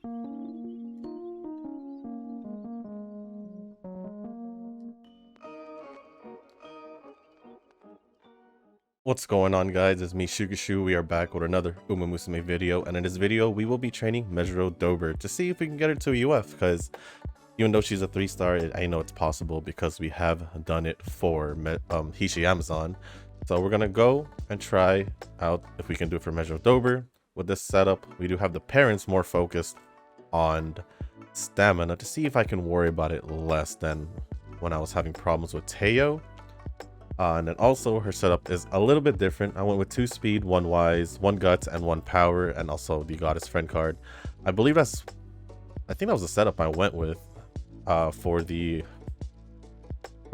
What's going on, guys? It's me, Shugashu. We are back with another Musume video, and in this video we will be training Mejiro Dober to see if we can get her to a UF, because even though she's a 3-star, I know it's possible because we have done it for Hishi Amazon. So we're gonna go and try out if we can do it for Mejiro Dober. With this setup, we do have the parents more focused on stamina to see if I can worry about it less than when I was having problems with Teo. And then also her setup is a little bit different. I went with 2 speed, 1 wise, 1 guts, and 1 power, and also the goddess friend card. I think that was the setup I went with for the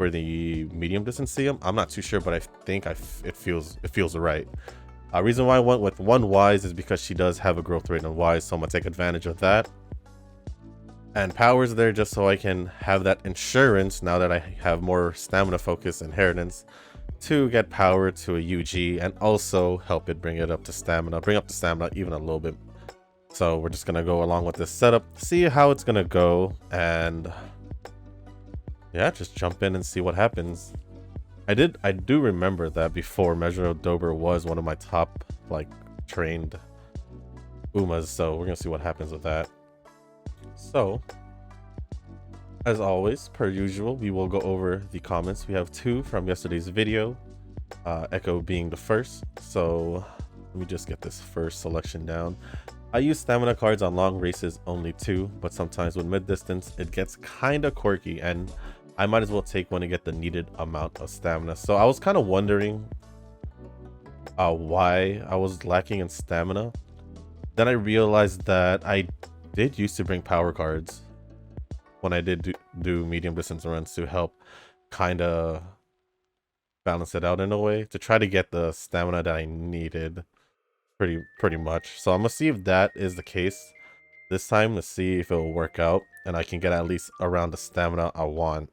medium distance CM. I'm not too sure, but I think it feels right. Reason why I went with 1 wise is because she does have a growth rate on wise, so I'm gonna take advantage of that. And power's there just so I can have that insurance now that I have more stamina focus inheritance to get power to a UG and also help it bring up the stamina even a little bit. So we're just gonna go along with this setup, see how it's gonna go, and yeah, just jump in and see what happens. I do remember that before Mejiro Dober was one of my top trained Umas, so we're gonna see what happens with that. So, as always, per usual, we will go over the comments. We have 2 from yesterday's video, Echo being the first. So, let me just get this first selection down. I use stamina cards on long races only 2, but sometimes with mid-distance, it gets kind of quirky, and I might as well take one to get the needed amount of stamina. So, I was kind of wondering why I was lacking in stamina. Then I realized that I did used to bring power cards when I did do medium distance runs to help kind of balance it out in a way to try to get the stamina that I needed pretty much. So I'm gonna see if that is the case this time, to see if it will work out and I can get at least around the stamina I want.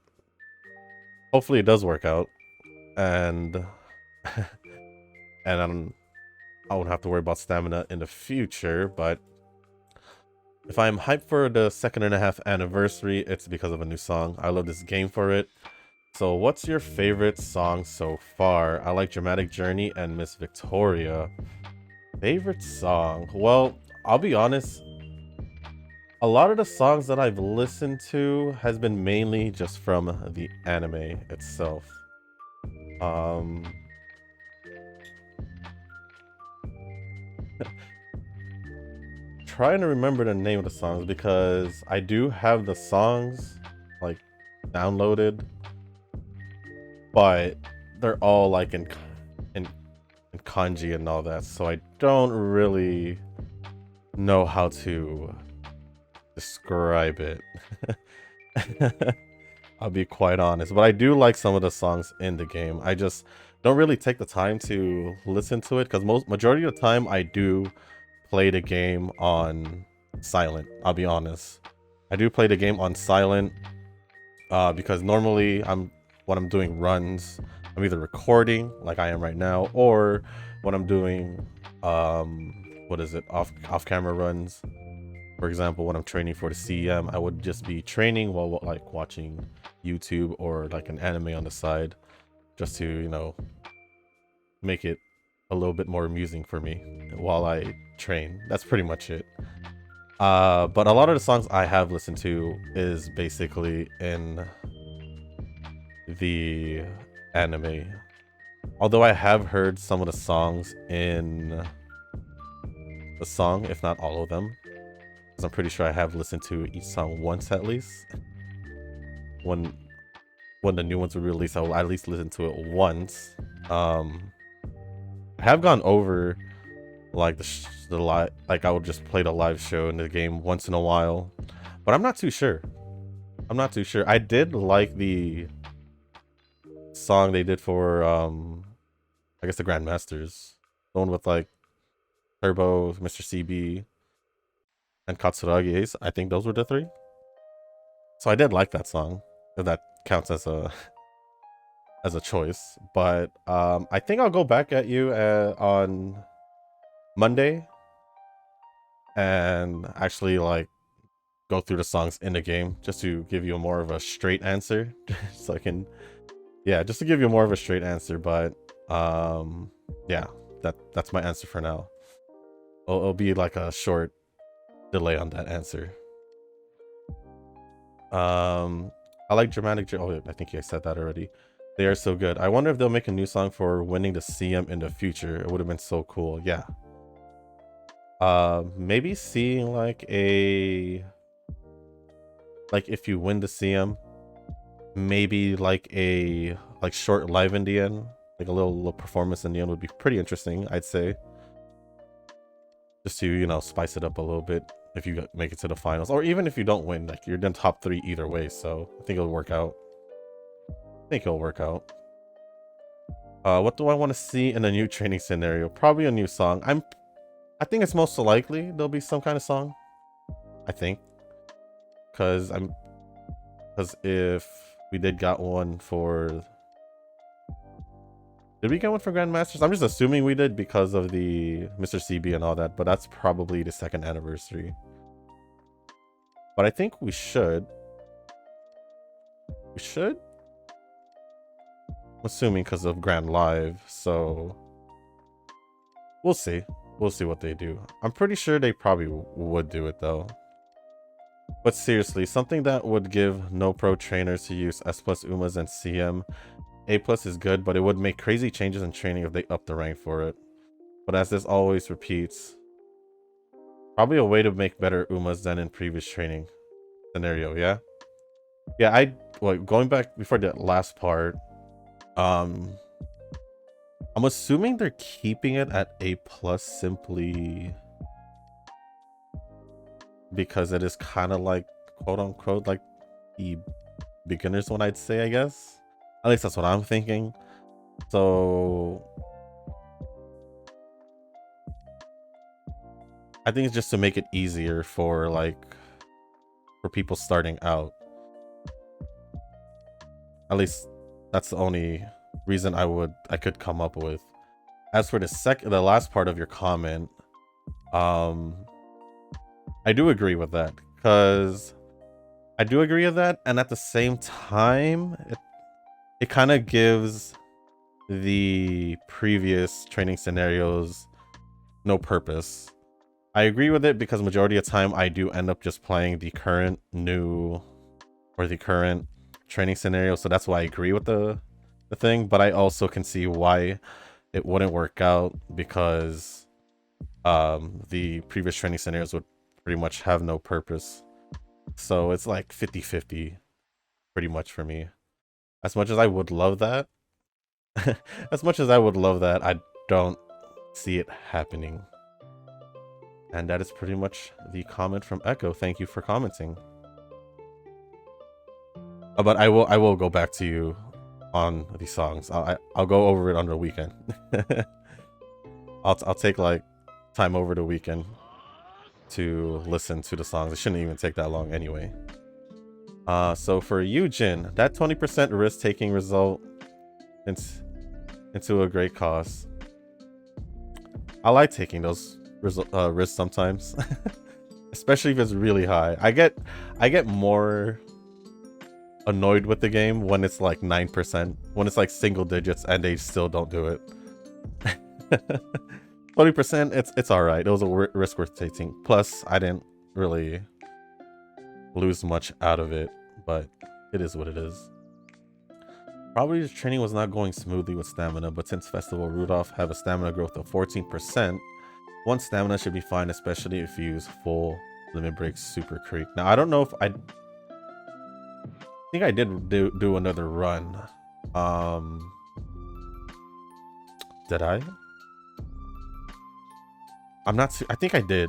Hopefully it does work out, and and I won't have to worry about stamina in the future. But if I'm hyped for the 2.5 anniversary, it's because of a new song. I love this game for it. So what's your favorite song so far? I like Dramatic Journey and Miss Victoria. Favorite song? Well, I'll be honest. A lot of the songs that I've listened to has been mainly just from the anime itself. Trying to remember the name of the songs because I do have the songs downloaded, but they're all in kanji and all that, so I don't really know how to describe it. I'll be quite honest, but I do like some of the songs in the game. I just don't really take the time to listen to it because majority of the time I do play the game on silent. I'll be honest, I do play the game on silent because normally when I'm doing runs, I'm either recording like I am right now, or when I'm doing off camera runs. For example, when I'm training for the CM, I would just be training while watching YouTube or an anime on the side, just to make it a little bit more amusing for me while I train. That's pretty much it. But a lot of the songs I have listened to is basically in the anime, although I have heard some of the songs in the song, if not all of them, because I'm pretty sure I have listened to each song once at least. When the new ones were released, I will at least listen to it once. I have gone over the live, I would just play the live show in the game once in a while, but I'm not too sure. I did like the song they did for I guess the Grandmasters, the one with Turbo, Mr. CB, and Katsuragi Ace. I think those were the 3. So I did like that song, if that counts as a choice. But I think I'll go back at you on Monday and actually go through the songs in the game just to give you a more of a straight answer. So I can, yeah, just to give you more of a straight answer. But yeah, that's my answer for now. It'll be like a short delay on that answer. I like dramatic. Oh, I think you said that already. They are so good. I wonder if they'll make a new song for winning the CM in the future. It would have been so cool. Yeah. Maybe seeing like a, like if you win the CM, maybe like a short live in the end, like a little performance in the end would be pretty interesting, I'd say. Just to, you know, spice it up a little bit if you make it to the finals, or even if you don't win, like you're done top 3 either way. So I think it'll work out. What do I want to see in a new training scenario? Probably a new song. I think it's most likely there'll be some kind of song. I think, because if we got one for, did we get one for Grandmasters? I'm just assuming we did because of the Mr. CB and all that, but that's probably the 2nd anniversary. But I think we should. I'm assuming because of Grand Live, so we'll see. We'll see what they do. I'm pretty sure they probably would do it though. But seriously, something that would give no pro trainers to use S+ Umas and CM. A+ is good, but it would make crazy changes in training if they up the rank for it. But as this always repeats, probably a way to make better Umas than in previous training scenario, yeah? Yeah, going back before the last part, I'm assuming they're keeping it at A+ simply because it is kind of like, quote unquote, like the beginner's one, I'd say, I guess. At least that's what I'm thinking. So I think it's just to make it easier for people starting out. At least that's the only reason I could come up with. As for the last part of your comment, I do agree with that, and at the same time, it kind of gives the previous training scenarios no purpose. I agree with it because majority of the time I do end up just playing the current training scenario, so that's why I agree with the thing. But I also can see why it wouldn't work out, because the previous training scenarios would pretty much have no purpose. So it's like 50-50 pretty much for me. As much as I would love that, I don't see it happening. And that is pretty much the comment from Echo. Thank you for commenting. But I will go back to you on the songs. I'll go over it on the weekend. I'll take like time over the weekend to listen to the songs. It shouldn't even take that long anyway. So for Eugen, that 20% risk-taking result into a great cause. I like taking those risks sometimes, especially if it's really high. I get more annoyed with the game when it's like 9%, when it's like single digits and they still don't do it. 20%, it's all right. It was a risk worth taking. Plus, I didn't really lose much out of it, but it is what it is. Probably the training was not going smoothly with stamina, but since Festival Rudolph have a stamina growth of 14%, one stamina should be fine, especially if you use full Limit Break Super Creek. Now, I don't know if I think I did do another run. Did I? I'm not. I think I did.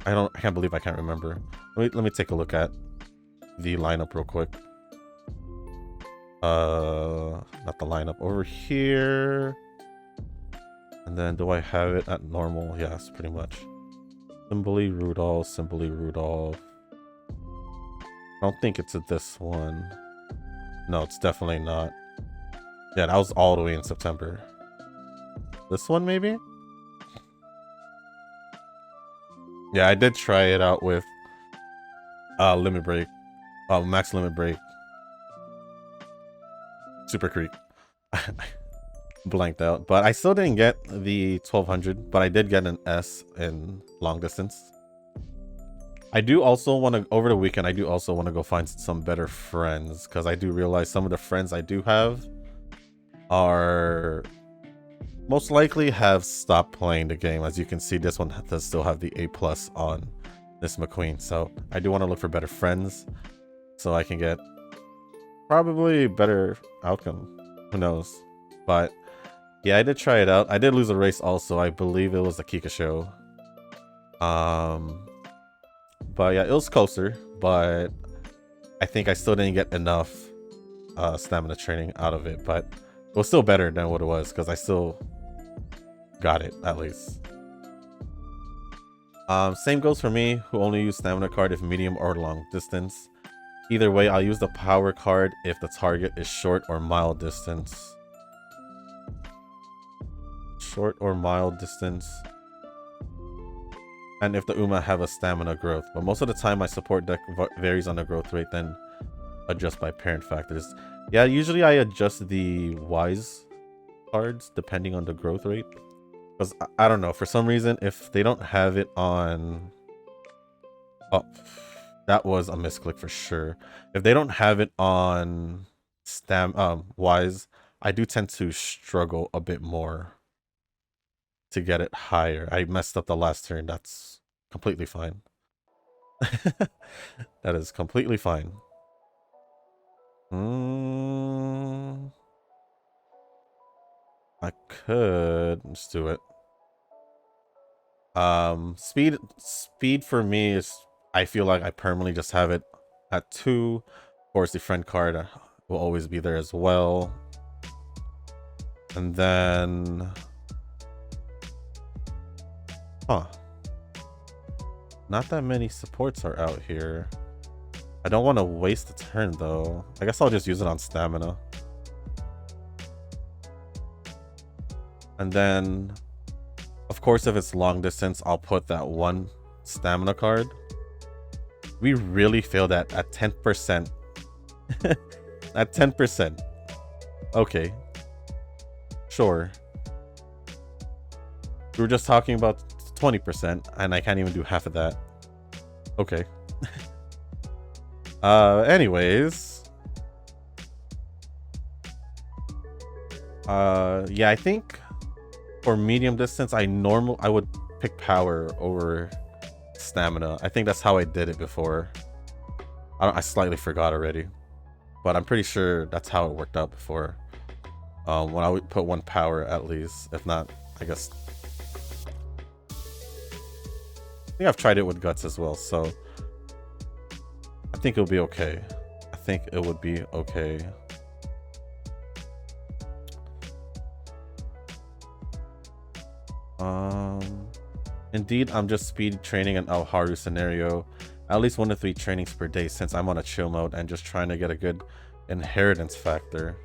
I can't believe I can't remember. Let me take a look at the lineup real quick. Not the lineup over here. And then do I have it at normal? Yes, pretty much. Simply Rudolph. I don't think it's at this one. No, it's definitely not. Yeah, that was all the way in September. This one, maybe? Yeah, I did try it out with Limit break. Max limit break. Super creep. Blanked out, but I still didn't get the 1200, but I did get an S in long distance. I do also want to, over the weekend, I do also want to go find some better friends, because I do realize some of the friends I do have are most likely have stopped playing the game. As you can see, this one does still have the A+ on this McQueen, so I do want to look for better friends so I can get probably better outcome. Who knows? But yeah, I did try it out. I did lose a race also. I believe it was the Kika show. But yeah, it was closer, but I think I still didn't get enough stamina training out of it, but it was still better than what it was because I still got it at least. Same goes for me, who only use stamina card if medium or long distance. Either way, I'll use the power card if the target is short or mild distance. Short or mild distance. And if the Uma have a stamina growth. But most of the time my support deck varies on the growth rate, then adjust by parent factors. Yeah, usually I adjust the wise cards depending on the growth rate. Because I don't know, for some reason, if they don't have it on... Oh, that was a misclick for sure. If they don't have it on wise, I do tend to struggle a bit more to get it higher. I messed up the last turn. That's completely fine. That is completely fine. I could just do it. Speed for me is, I feel like I permanently just have it at 2. Of course, the friend card will always be there as well. And then... Huh. Not that many supports are out here. I don't want to waste a turn, though. I guess I'll just use it on stamina. And then, of course, if it's long distance, I'll put that one stamina card. We really failed at 10%. At 10%. Okay. Sure. We were just talking about 20%, and I can't even do half of that. Okay. Anyways. Yeah, I think for medium distance, I would pick power over stamina. I think that's how I did it before. I slightly forgot already, but I'm pretty sure that's how it worked out before. When I would put one power at least, if not, I guess. I think I've tried it with guts as well, so I think it'll be okay. I think it would be okay. Indeed, I'm just speed training an Alharu scenario. At least 1 to 3 trainings per day since I'm on a chill mode and just trying to get a good inheritance factor.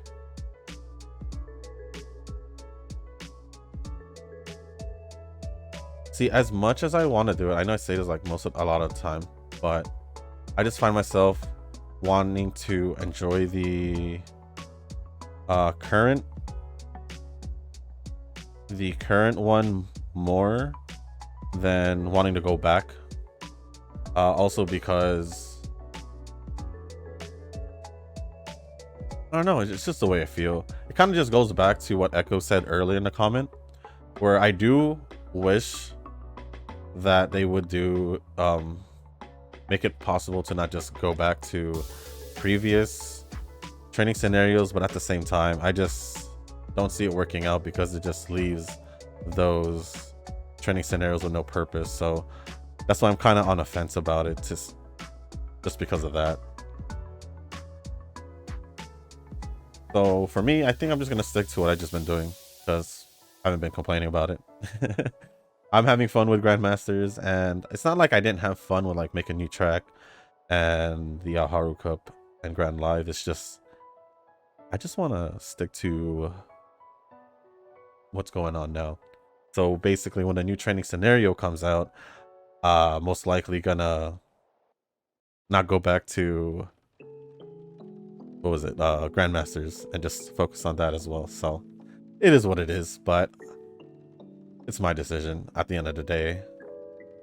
See, as much as I want to do it, I know I say this like a lot of the time, but I just find myself wanting to enjoy the current one more than wanting to go back. Also because I don't know, it's just the way I feel. It kind of just goes back to what Echo said earlier in the comment, where I do wish that they would do make it possible to not just go back to previous training scenarios, but at the same time I just don't see it working out because it just leaves those training scenarios with no purpose. So that's why I'm kind of on the fence about it, just because of that. So for me, I think I'm just gonna stick to what I've just been doing because I haven't been complaining about it. I'm having fun with Grandmasters, and it's not like I didn't have fun with like making a new track and the Haru Cup and Grand Live. It's just I just want to stick to what's going on now. So basically, when a new training scenario comes out, most likely gonna not go back to, what was it, Grandmasters, and just focus on that as well. So it is what it is, but it's my decision at the end of the day.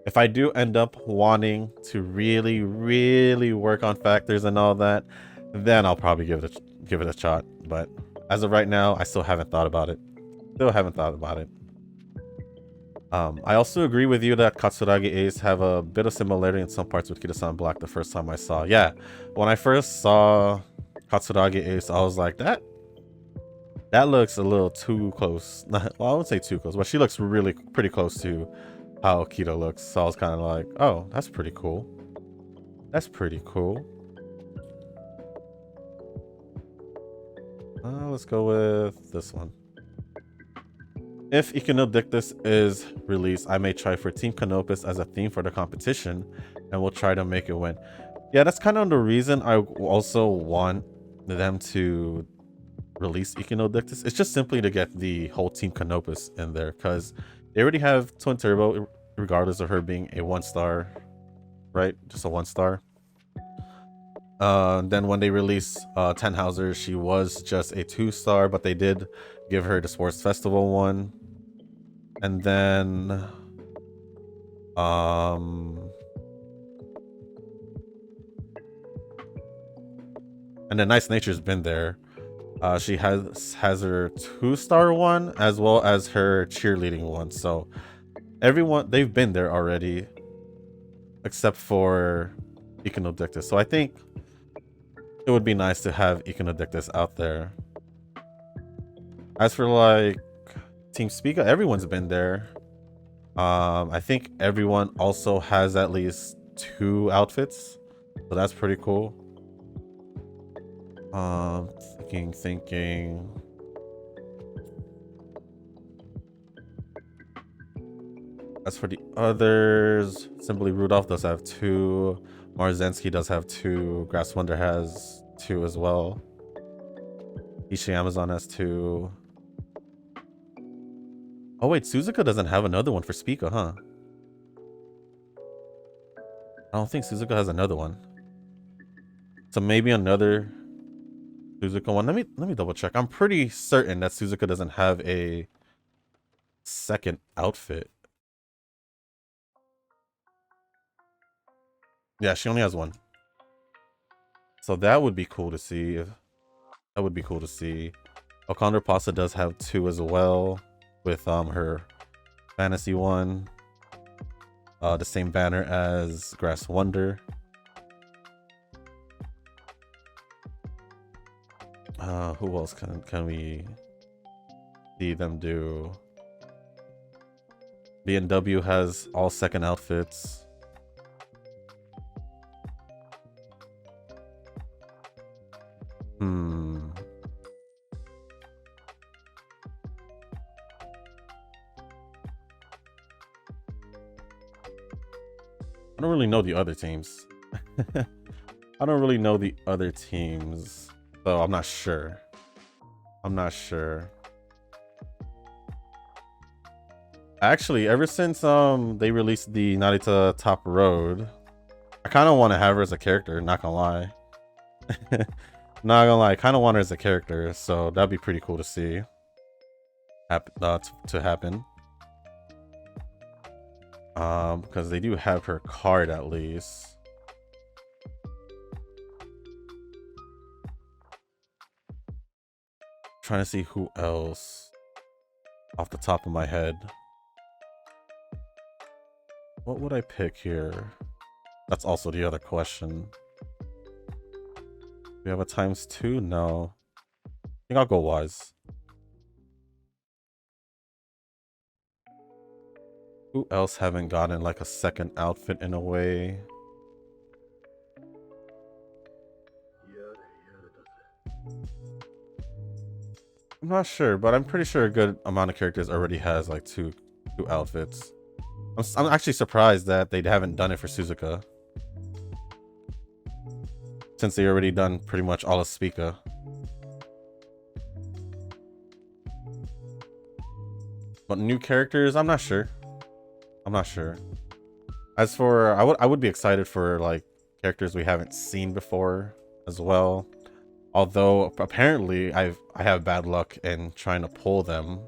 If I do end up wanting to really, really work on factors and all that, then I'll probably give it a shot. But as of right now, I still haven't thought about it. I also agree with you that Katsuragi Ace have a bit of similarity in some parts with Kida-san Black the first time I saw. Yeah, when I first saw Katsuragi Ace, I was like, that looks a little too close. Well, I wouldn't say too close, but she looks really pretty close to how Kida looks. So I was kind of like, oh, that's pretty cool. That's pretty cool. Let's go with this one. If Echinodictus is released, I may try for Team Canopus as a theme for the competition, and we'll try to make it win. Yeah, that's kind of the reason I also want them to release Echinodictus. It's just simply to get the whole Team Canopus in there, because they already have Twin Turbo, regardless of her being a 1-star, right? Just a 1-star. Then when they released Tannhauser, she was just a 2-star, but they did give her the Sports Festival one. And then Nice Nature's been there. She has her 2-star one as well as her cheerleading one. So everyone, they've been there already, except for Echinodictus. So I think it would be nice to have Echinodictus out there. As for like Team Spica, everyone's been there. I think everyone also has at least 2 outfits, so that's pretty cool. Thinking. As for the others, Simply Rudolph does have 2. Marzensky does have 2. Grass Wonder has 2 as well. Ishii Amazon has 2. Oh wait, Suzuka doesn't have another one for Spica, huh? I don't think Suzuka has another one. So maybe another Suzuka one. Let me double check. I'm pretty certain that Suzuka doesn't have a second outfit. Yeah, she only has 1. So that would be cool to see. That would be cool to see. Okanda Pasta does have 2 as well, with her fantasy one. The same banner as Grass Wonder. Who else can we see them do? B&W has all second outfits. I don't really know the other teams. I don't really know the other teams, so I'm not sure. Actually, ever since they released the Narita Top Road, I kind of want to have her as a character, not gonna lie. Not gonna lie, I kind of want her as a character, so that'd be pretty cool to see to happen. Because they do have her card at least. Trying to see who else off the top of my head. What would I pick here? That's also the other question. Do we have a ×2? No. I think I'll go Wise. Who else haven't gotten like a second outfit in a way? I'm not sure, but I'm pretty sure a good amount of characters already has like two outfits. I'm actually surprised that they haven't done it for Suzuka, since they already done pretty much all of Spica. But new characters, I'm not sure. As for, I would be excited for like characters we haven't seen before as well. Although apparently I have bad luck in trying to pull them.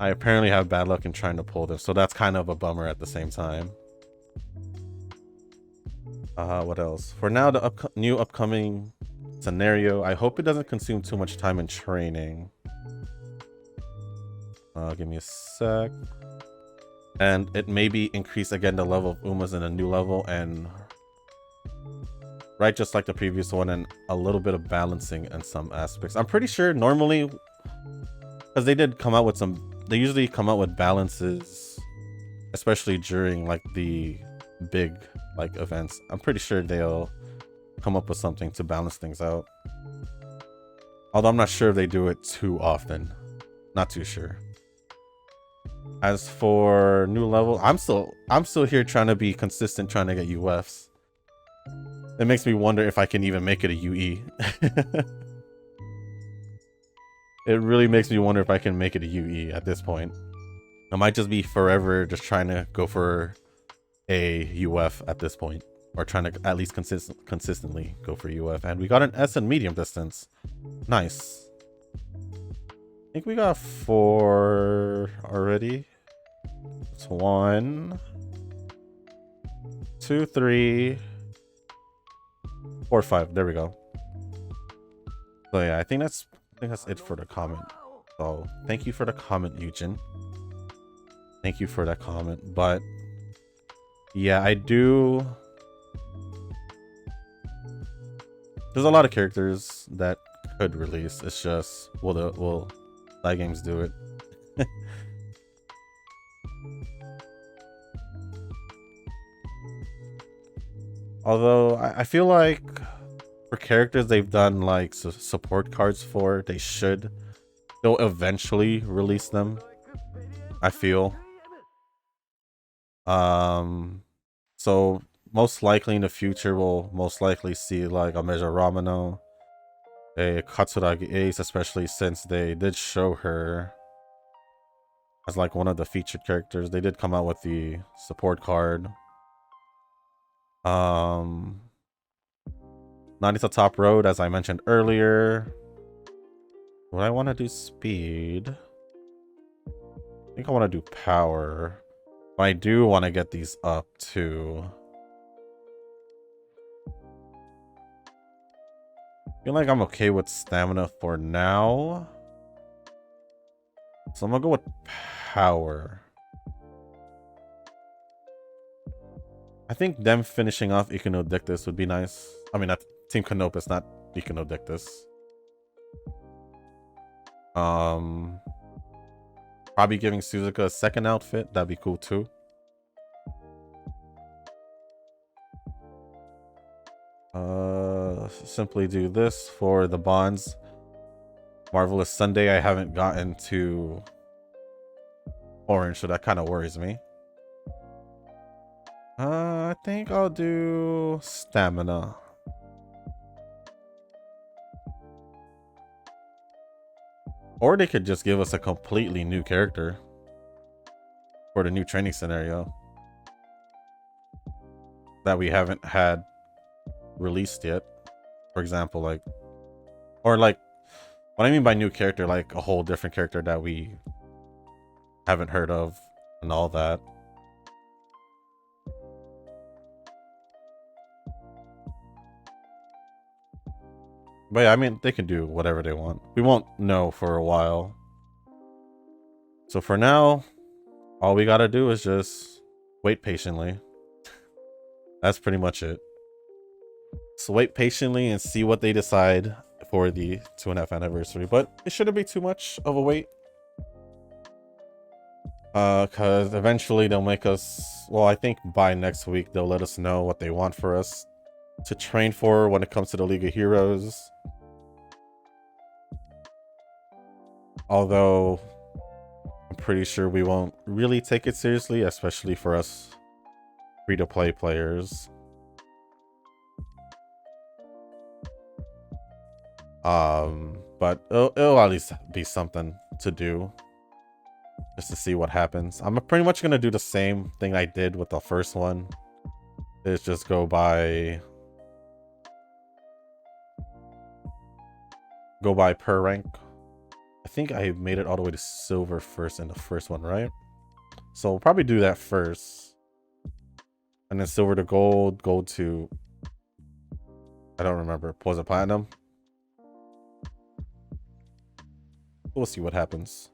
I apparently have bad luck in trying to pull them, so that's kind of a bummer at the same time. What else? For now, the new upcoming scenario, I hope it doesn't consume too much time in training. Give me a sec. And it maybe increase again the level of Umas in a new level, and right, just like the previous one, and a little bit of balancing in some aspects. I'm pretty sure normally, because they did come out with some, they usually come out with balances, especially during like the big like events. I'm pretty sure they'll come up with something to balance things out. Although I'm not sure if they do it too often. Not too sure. As for new level, I'm still here trying to be consistent, trying to get UFs. It makes me wonder if I can even make it a UE. It really makes me wonder if I can make it a UE at this point. I might just be forever just trying to go for a UF at this point, or trying to at least consistently go for UF. And we got an S in medium distance. Nice. I think we got 4 already. It's 1, 2, 3, 4, 5. There we go. So yeah, I think that's it for the comment. So thank you for the comment, Eugen. Thank you for that comment. But yeah, I do. There's a lot of characters that could release. It's just will that games do it? Although I feel like for characters they've done like support cards for, they'll eventually release them, I feel. So most likely in the future we'll most likely see like a Mejiro Ramano, a Katsuragi Ace, especially since they did show her as like one of the featured characters. They did come out with the support card. Nanita Top Road, as I mentioned earlier. Would I want to do speed? I think I want to do power. But I do want to get these up too. I feel like I'm okay with stamina for now. So I'm gonna go with power. I think them finishing off Iconodictus would be nice. I mean, not Team Canopus, not Iconodictus. Probably giving Suzuka a second outfit. That'd be cool too. Simply do this for the bonds. Marvelous Sunday, I haven't gotten to orange, so that kind of worries me. I think I'll do stamina. Or they could just give us a completely new character for the new training scenario that we haven't had released yet. For example, like, or like, what I mean by new character, like a whole different character that we haven't heard of and all that. But yeah, I mean, they can do whatever they want. We won't know for a while. So for now, all we gotta do is just wait patiently. That's pretty much it. So wait patiently and see what they decide for the 2.5 anniversary. But it shouldn't be too much of a wait. Because eventually they'll make us... Well, I think by next week they'll let us know what they want for us to train for when it comes to the League of Heroes. Although I'm pretty sure we won't really take it seriously, especially for us free-to-play players. But it'll at least be something to do just to see what happens. I'm pretty much gonna do the same thing I did with the first one. is just go by per rank. I think I made it all the way to silver first in the first one, right? So we'll probably do that first. And then silver to gold, gold to, I don't remember, was it platinum? We'll see what happens.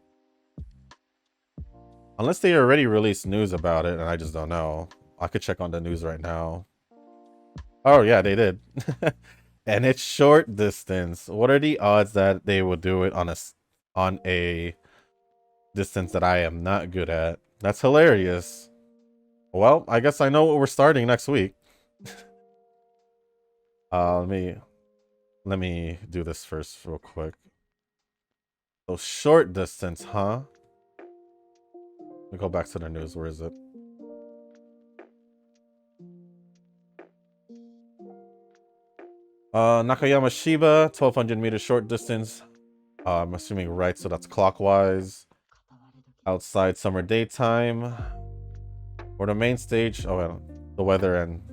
Unless they already released news about it and I just don't know. I could check on the news right now. Oh yeah, they did. And it's short distance. What are the odds that they will do it on a distance that I am not good at? That's hilarious. Well, I guess I know what we're starting next week. Let me do this first real quick. So short distance, huh? Let me go back to the news. Where is it? Nakayama Shiba, 1200 meters short distance. I'm assuming right, so that's clockwise. Outside summer daytime. For the main stage, oh well, the weather and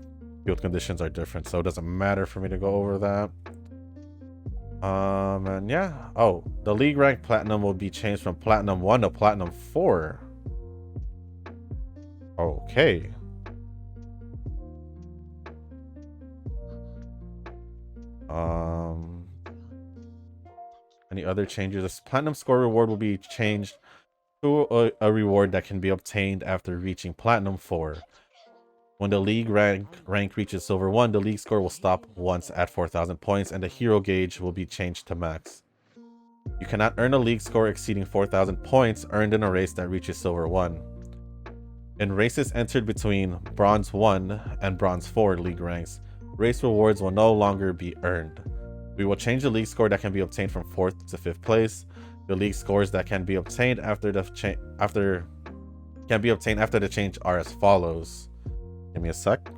field conditions are different, so it doesn't matter for me to go over that. And yeah. Oh, the league rank platinum will be changed from platinum 1 to platinum 4. Okay. Any other changes? This platinum score reward will be changed to a reward that can be obtained after reaching platinum 4. When the league rank reaches silver 1, the league score will stop once at 4,000 points and the hero gauge will be changed to max. You cannot earn a league score exceeding 4,000 points earned in a race that reaches silver 1. In races entered between bronze 1 and bronze 4 league ranks, race rewards will no longer be earned. We will change the league score that can be obtained from 4th to 5th place. The league scores that can be obtained after the change are as follows. Give me a sec.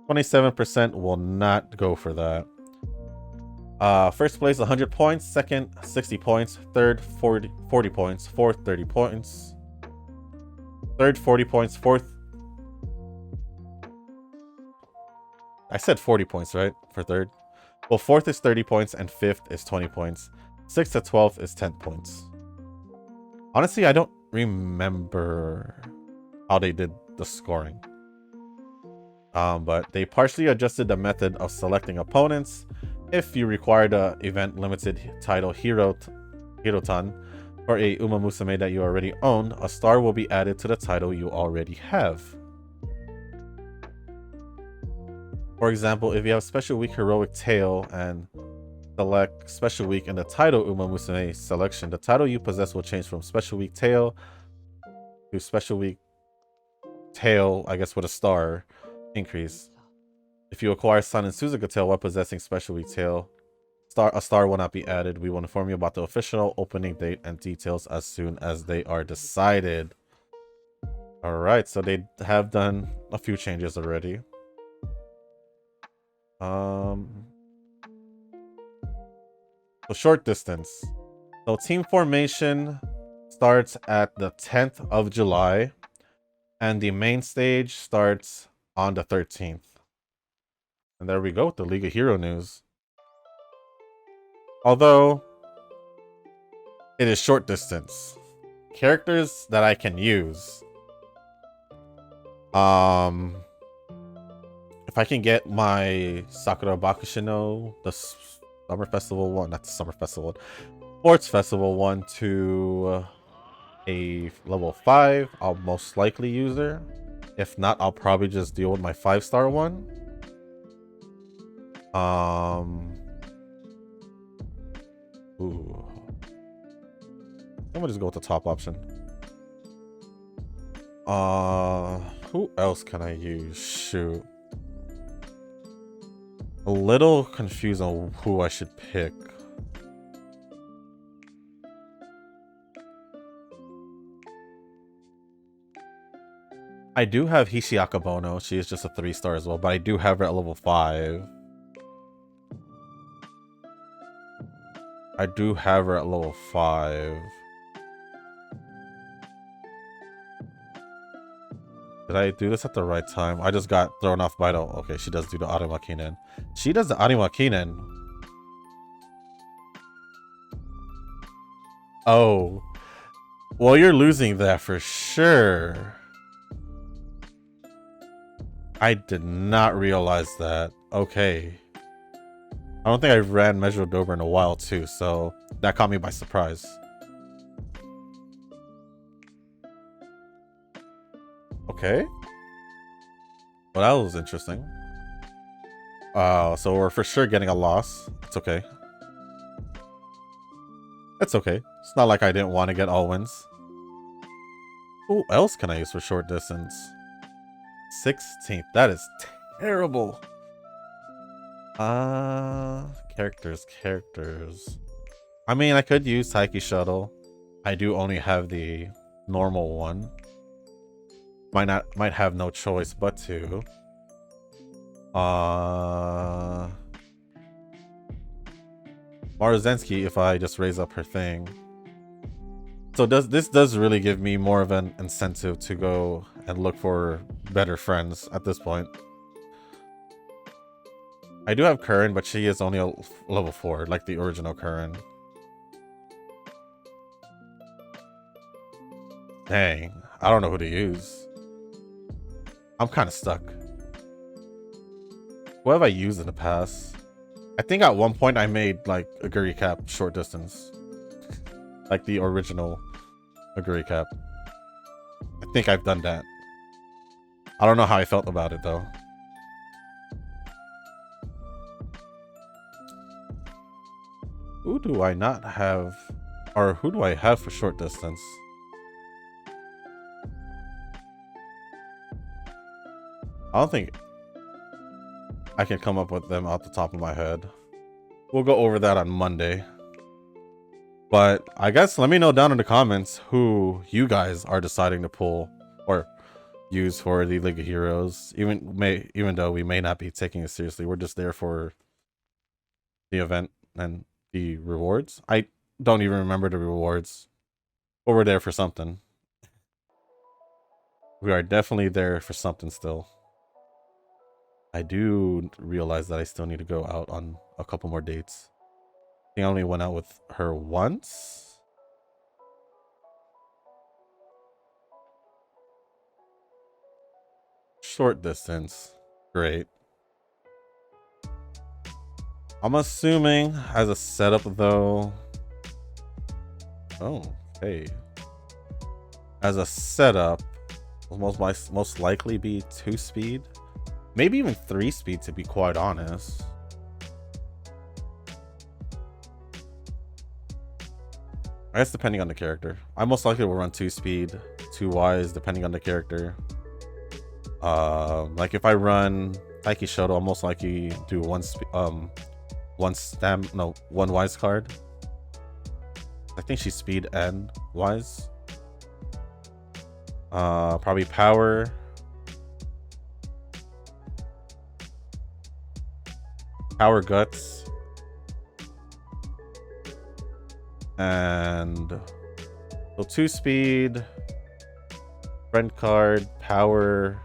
27% will not go for that. First place 100 points, second 60 points, third 40 points, fourth 30 points, third 40 points, fourth. I said 40 points, right? For third. Well, fourth is 30 points and fifth is 20 points. 6th to 12th is 10 points. Honestly, I don't remember how they did the scoring. But they partially adjusted the method of selecting opponents. If you require the event limited title Hirotan or a Uma Musume that you already own, a star will be added to the title you already have. For example, if you have Special Week Heroic Tail and select Special Week in the title Uma Musume selection, the title you possess will change from Special Week Tail to Special Week Tail, I guess with a star increase. If you acquire Sun and Suzuka Tail while possessing Special Week Tail, a star will not be added. We will inform you about the official opening date and details as soon as they are decided. Alright, so they have done a few changes already. So short distance. So team formation starts at the 10th of July and the main stage starts on the 13th. And there we go with the League of Hero news. Although it is short distance. Characters that I can use. If I can get my Sakura Bakushino, the Summer Festival one, not the Summer Festival one, Sports Festival one to a level 5, I'll most likely use her. If not, I'll probably just deal with my 5-star one. Ooh. I'm gonna just go with the top option. Who else can I use? Shoot. A little confused on who I should pick. I do have Hishiaka Bono. She is just a 3-star as well, but I do have her at level 5. I do have her at level 5. Did I do this at the right time? I just got thrown off by the... Okay, she does do the Arimakinen. She does the Arimakinen. Oh. Well, you're losing that for sure. I did not realize that. Okay. I don't think I've ran Mejiro Dober in a while too, so that caught me by surprise. Okay. Well, that was interesting. So we're for sure getting a loss. It's okay. It's okay. It's not like I didn't want to get all wins. Who else can I use for short distance? 16th. That is terrible. Characters. I mean, I could use Taiki Shuttle. I do only have the normal one. Might have no choice but to. Maruzensky if I just raise up her thing. So this does really give me more of an incentive to go and look for better friends at this point. I do have Curran, but she is only a level 4, like the original Curran. Dang, I don't know who to use. I'm kind of stuck. What have I used in the past? I think at one point I made like a Guri Cap short distance. Like the original Aguri Cap. I think I've done that. I don't know how I felt about it though. Who do I not have? Or who do I have for short distance? I don't think I can come up with them off the top of my head. We'll go over that on Monday. But I guess let me know down in the comments who you guys are deciding to pull or use for the League of Heroes. Even though we may not be taking it seriously, we're just there for the event and the rewards. I don't even remember the rewards, but we're there for something. We are definitely there for something still. I do realize that I still need to go out on a couple more dates. I think I only went out with her once. Short distance. Great. I'm assuming as a setup though. Oh, hey. As a setup, will most likely be 2 speed. Maybe even 3 speed to be quite honest. I guess depending on the character. I most likely will run 2 speed, 2 wise, depending on the character. Like if I run Taiki Shuttle, I'll most likely do 1 wise card. I think she's speed and wise. Probably power. Power guts. And so 2 speed, friend card, power,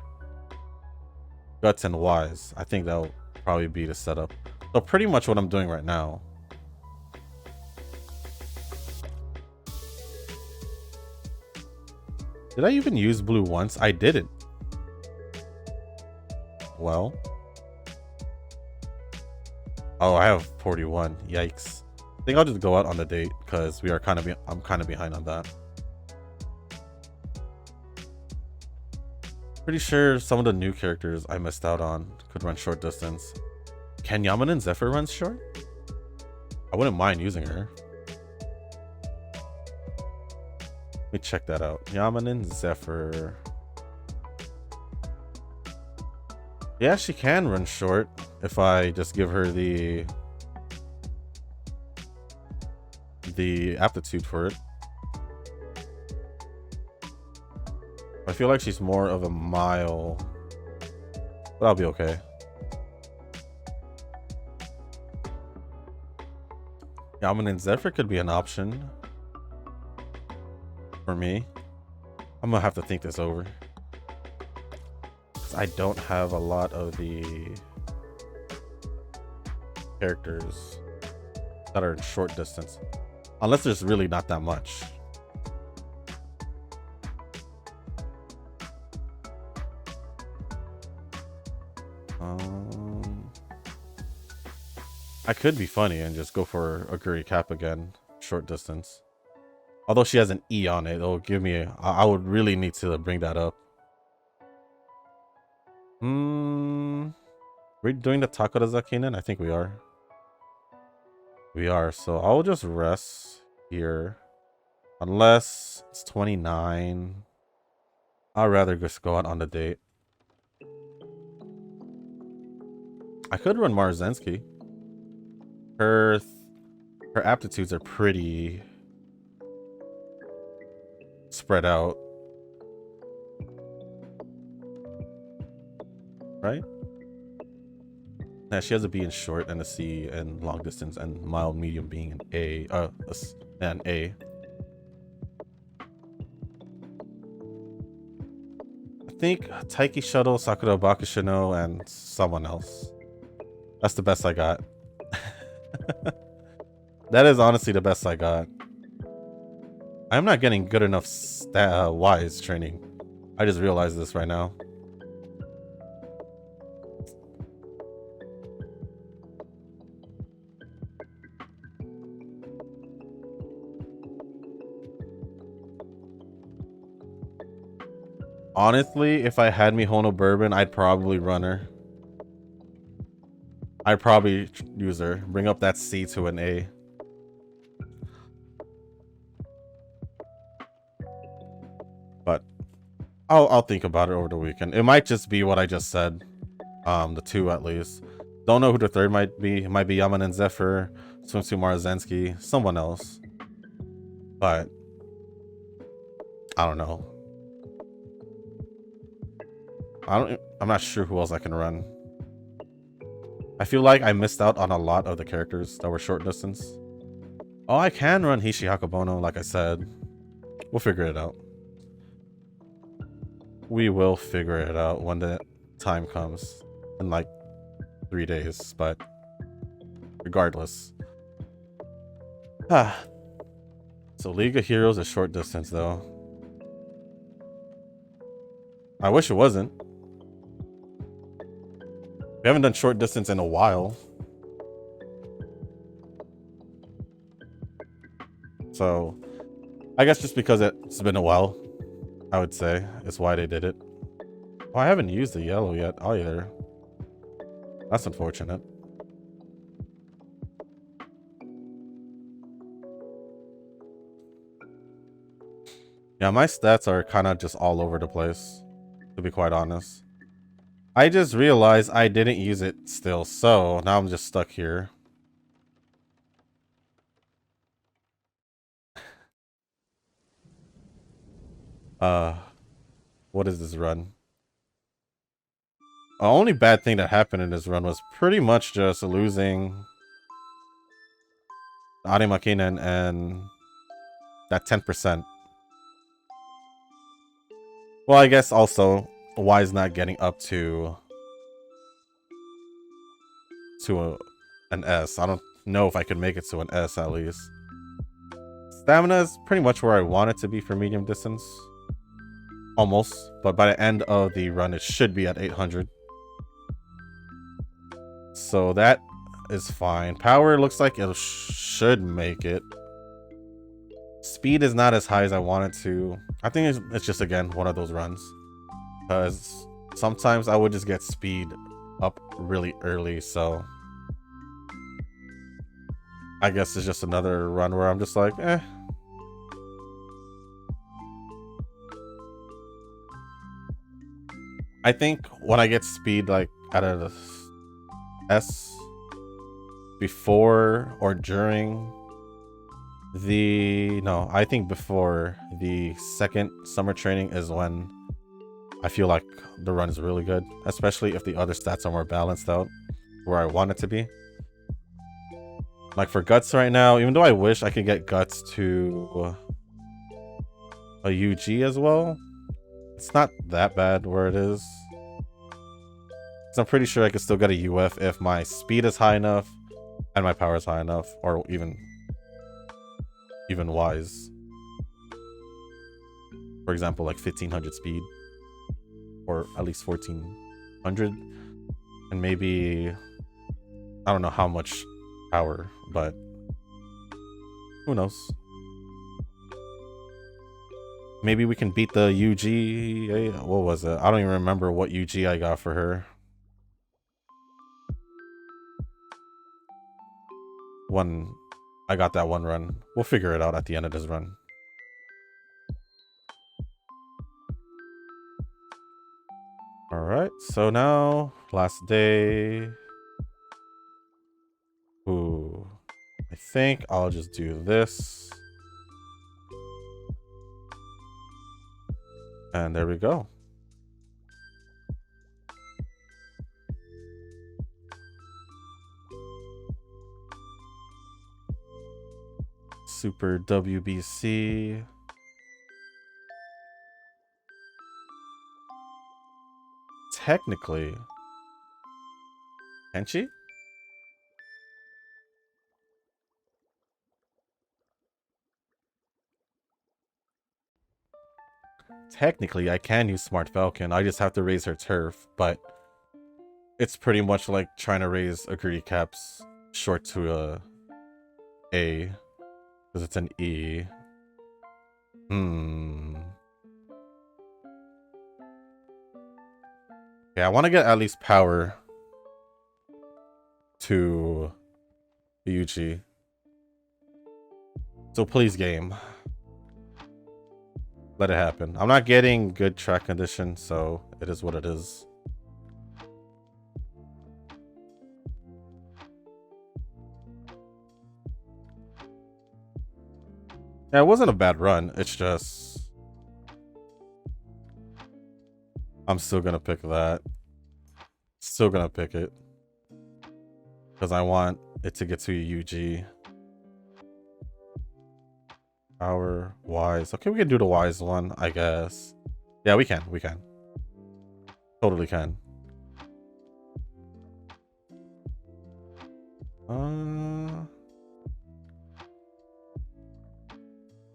guts, and wise. I think that'll probably be the setup. So pretty much what I'm doing right now. Did I even use blue once? I didn't. Well. Oh, I have 41. Yikes. I think I'll just go out on the date because I'm kind of behind on that. Pretty sure some of the new characters I missed out on could run short distance. Can Yamanin Zephyr run short? I wouldn't mind using her. Let me check that out. Yamanin Zephyr. Yeah, she can run short if I just give her the aptitude for it. I feel like she's more of a mile, but I'll be okay. Yamanin Zephyr could be an option for me. I'm gonna have to think this over. Plus, I don't have a lot of the characters that are in short distance. Unless there's really not that much. I could be funny and just go for Aguri Cap again, short distance. Although she has an E on it, it'll give me I would really need to bring that up. We're doing the Takara Zakinen? I think we are. We are, so I'll just rest here. Unless it's 29. I'd rather just go out on the date. I could run Marzensky. Her aptitudes are pretty spread out. Right? Yeah, she has a B in short and a C in long distance and mild medium being an A. An A. I think Taiki Shuttle, Sakura Bakushino, and someone else. That's the best I got. That is honestly the best I got. I'm not getting good enough wise training. I just realized this right now. Honestly, if I had Mihono Bourbon, I'd probably run her. I'd probably use her. Bring up that C to an A. But I'll think about it over the weekend. It might just be what I just said. The two at least. Don't know who the third might be. It might be Yamanen Zephyr, Swimsuit Marzensky, someone else. But I don't know. I'm not sure who else I can run. I feel like I missed out on a lot of the characters that were short distance. Oh, I can run Hishi Hakabono, like I said. We'll figure it out. We will figure it out when the time comes. In like 3 days, but regardless. So League of Heroes is short distance though. I wish it wasn't. We haven't done short distance in a while. So I guess just because it's been a while, I would say is why they did it. Oh, I haven't used the yellow yet either. That's unfortunate. Yeah, my stats are kind of just all over the place, to be quite honest. I just realized I didn't use it still, so now I'm just stuck here. What is this run? The only bad thing that happened in this run was pretty much just losing Arimakinen and that 10%. Well, I guess also why is not getting up to an S. I don't know if I could make it to an S at least. Stamina is pretty much where I want it to be for medium distance. Almost, but by the end of the run it should be at 800. So that is fine. Power looks like it should make it. Speed is not as high as I want it to. I think it's just, again, one of those runs. Because sometimes I would just get speed up really early, so... I guess it's just another run where I'm just like, eh. I think when I get speed, like, at a S before or during I think before the second summer training is when I feel like the run is really good, especially if the other stats are more balanced out where I want it to be. Like for guts right now, even though I wish I could get guts to a UG as well, it's not that bad where it is. So I'm pretty sure I could still get a UF if my speed is high enough and my power is high enough, or even wise. For example, like 1500 speed, or at least 1400, and maybe I don't know how much power, but who knows? Maybe we can beat the UG. What was it? I don't even remember what UG I got for her. I got that one run. We'll figure it out at the end of this run. All right, so now last day. Ooh, I think I'll just do this. And there we go. Super WBC. Technically. Can she? Technically, I can use Smart Falcon. I just have to raise her turf, but it's pretty much like trying to raise a Greedy Caps short to a because it's an E. Yeah, I want to get at least power to Yuji. So please, game, let it happen. I'm not getting good track condition, so it is what it is. Yeah, it wasn't a bad run. It's just I'm still gonna pick that. Still gonna pick it because I want it to get to UG. Power, wise. Okay, we can do the wise one, I guess. Yeah, we can. We can. Totally can.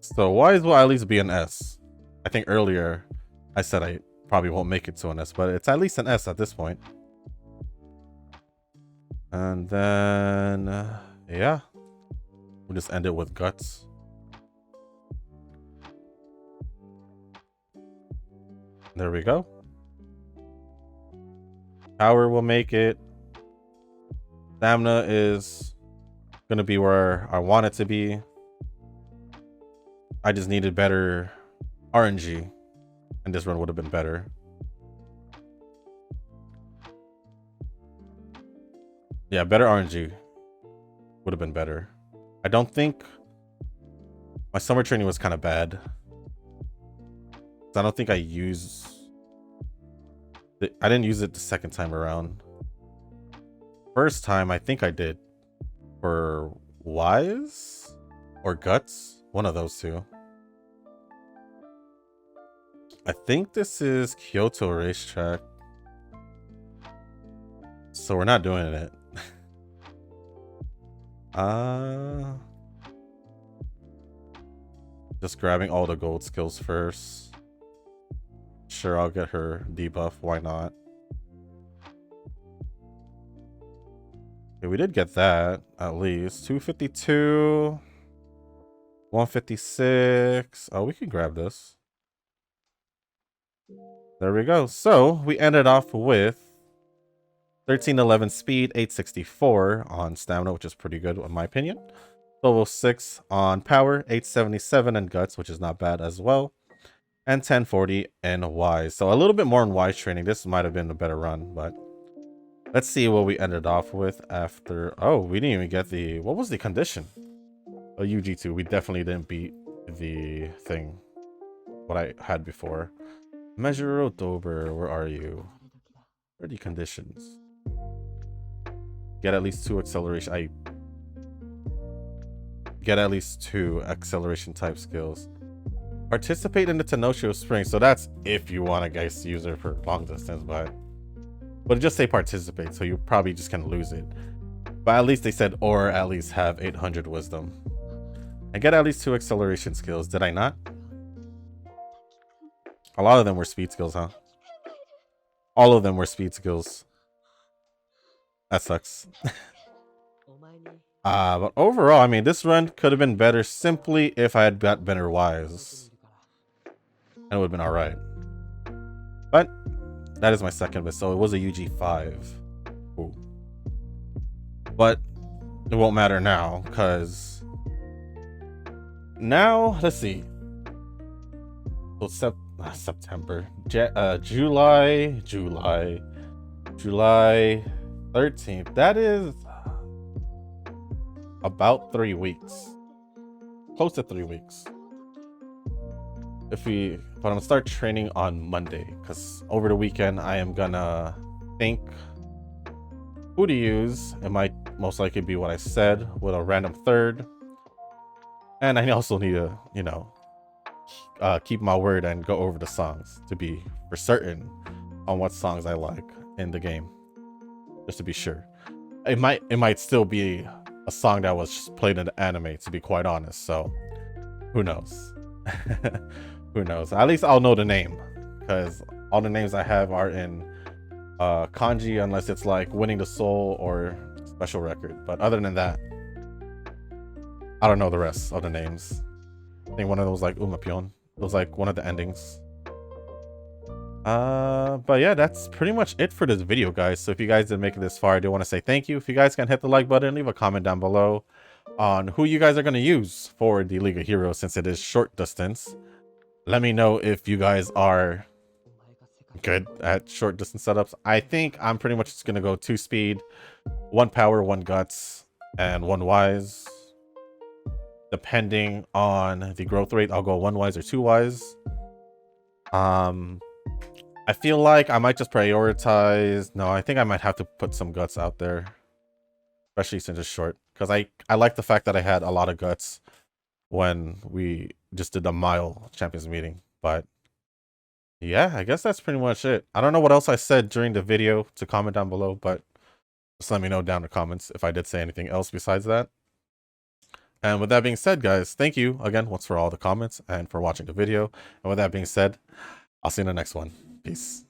So wise will at least be an S. I think earlier I said I probably won't make it to an S, but it's at least an S at this point. And then, yeah, we'll just end it with guts. There we go. Power will make it. Stamina is gonna be where I want it to be. I just needed better RNG, and this run would have been better. Yeah, better RNG would have been better. I don't think my summer training was kind of bad. I don't think I used it. I didn't use it the second time around. First time, I think I did for wise or guts. One of those two. I think this is Kyoto Racetrack. So we're not doing it. Just grabbing all the gold skills first. Sure, I'll get her debuff. Why not? Okay, we did get that at least. 252. 156. Oh, we can grab this. There we go. So we ended off with 1311 speed, 864 on stamina, which is pretty good in my opinion. Level 6 on power, 877 in guts, which is not bad as well. And 1040 in wise. So a little bit more in wise training. This might have been a better run, but let's see what we ended off with after. Oh, we didn't even get the, what was the condition? A UG2. We definitely didn't beat the thing, what I had before. Mejiro, Dober, where are you? Where are the conditions? Get at least 2 acceleration. I get at least 2 acceleration type skills. Participate in the Tenoshio Spring. So that's if you want a Geist user for long distance, but But it just say participate, so you're probably just gonna lose it. But at least they said, or at least have 800 wisdom. And get at least 2 acceleration skills. Did I not? A lot of them were speed skills, huh? All of them were speed skills. That sucks. But overall, I mean, this run could have been better simply if I had got better wise. And it would have been alright. But that is my second miss, so it was a UG5. Ooh. But it won't matter now, because now, let's see. So September. July 13th. That is about 3 weeks. Close to 3 weeks. But I'm gonna start training on Monday, because over the weekend I am gonna think who to use. It might most likely be what I said with a random third. And I also need to, you know, keep my word and go over the songs to be for certain on what songs I like in the game, just to be sure. It might still be a song that was just played in the anime, to be quite honest, so who knows. Who knows. At least I'll know the name, because all the names I have are in kanji, unless it's like Winning the Soul or Special Record. But other than that, I don't know the rest of the names. I think one of them was like Umapion. It was like one of the endings. But yeah, that's pretty much it for this video, guys. So if you guys did make it this far, I do want to say thank you. If you guys can hit the like button, leave a comment down below on who you guys are going to use for the League of Heroes, since it is short distance. Let me know if you guys are good at short distance setups. I think I'm pretty much just going to go 2 speed, 1 power, 1 guts, and 1 wise. Depending on the growth rate, I'll go 1 wise or 2 wise. I feel like I might just prioritize. No, I think I might have to put some guts out there, especially since it's short, because I like the fact that I had a lot of guts when we just did the mile champions meeting. But yeah, I guess that's pretty much it. I don't know what else I said during the video to comment down below, but just let me know down in the comments if I did say anything else besides that. And with that being said, guys, thank you again once for all the comments and for watching the video. And with that being said, I'll see you in the next one. Peace.